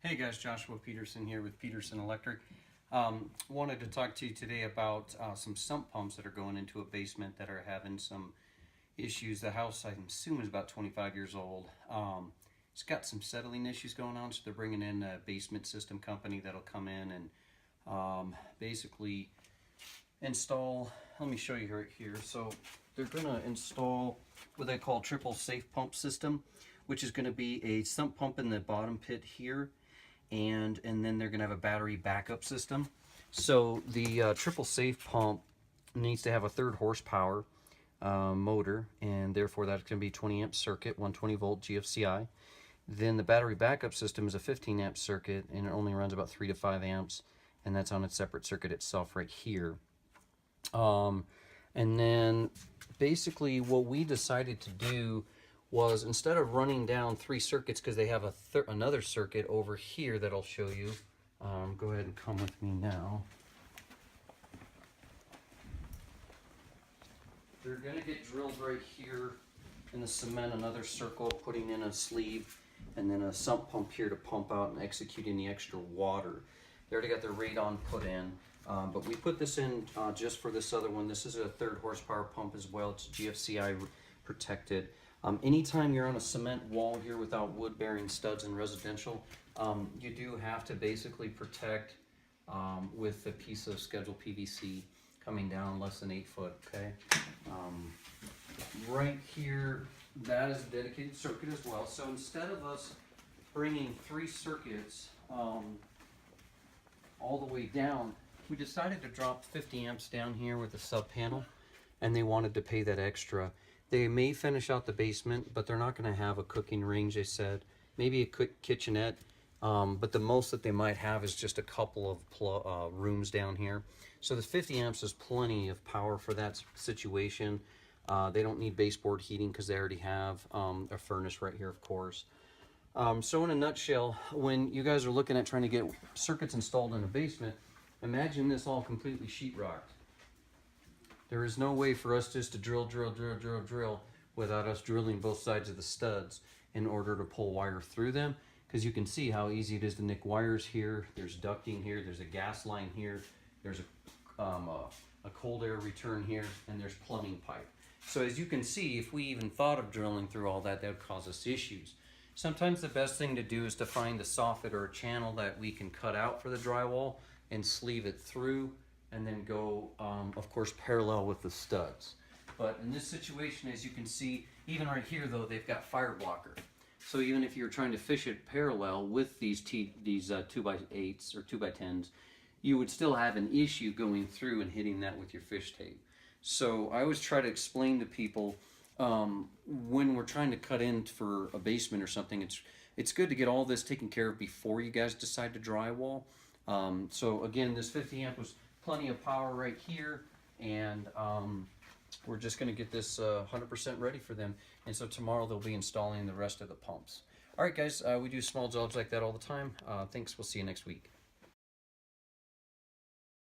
Hey guys, Joshua Peterson here with Peterson Electric. Wanted to talk to you today about some sump pumps that are going into a basement that are having some issues. The house, I'm assuming, is about 25 years old. It's got some settling issues going on, so they're bringing in a basement system company that'll come in and basically install. Let me show you right here. So they're going to install what they call triple safe pump system, which is going to be a sump pump in the bottom pit here, and then they're going to have a battery backup system. So the triple safe pump needs to have a 3rd horsepower motor, and therefore that's going to be 20 amp circuit, 120 volt GFCI. Then the battery backup system is a 15 amp circuit, and it only runs about 3 to 5 amps, and that's on its separate circuit itself right here. And then basically what we decided to do was, instead of running down 3 circuits, because they have another circuit over here that I'll show you. Go ahead and come with me now. They're going to get drilled right here in the cement, another circle, putting in a sleeve, and then a sump pump here to pump out and executing the extra water. They already got their radon put in, but we put this in just for this other one. This is a 3rd horsepower pump as well. It's GFCI protected. Anytime you're on a cement wall here without wood-bearing studs in residential, you do have to basically protect with a piece of scheduled PVC coming down less than 8 foot, okay? Right here, that is a dedicated circuit as well. So instead of us bringing 3 circuits all the way down, we decided to drop 50 amps down here with a sub panel, and they wanted to pay that extra. They may finish out the basement, but they're not going to have a cooking range, they said. Maybe a quick kitchenette, but the most that they might have is just a couple of rooms down here. So the 50 amps is plenty of power for that situation. They don't need baseboard heating because they already have a furnace right here, of course. So in a nutshell, when you guys are looking at trying to get circuits installed in a basement, imagine this all completely sheetrocked. There is no way for us just to drill without us drilling both sides of the studs in order to pull wire through them, because you can see how easy it is to nick wires here. There's ducting here, there's a gas line here, there's a cold air return here, and there's plumbing pipe. So as you can see, if we even thought of drilling through all that, that would cause us issues. Sometimes the best thing to do is to find a soffit or a channel that we can cut out for the drywall and sleeve it through, and then go, of course, parallel with the studs. But in this situation, as you can see, even right here, though, they've got fire blocker. So even if you're trying to fish it parallel with these 2x8s or 2x10s, you would still have an issue going through and hitting that with your fish tape. So I always try to explain to people, when we're trying to cut in for a basement or something, it's good to get all this taken care of before you guys decide to drywall. So again, this 50 amp was plenty of power right here, and we're just going to get this 100% ready for them, and so tomorrow they'll be installing the rest of the pumps. Alright guys, we do small jobs like that all the time. Thanks, we'll see you next week.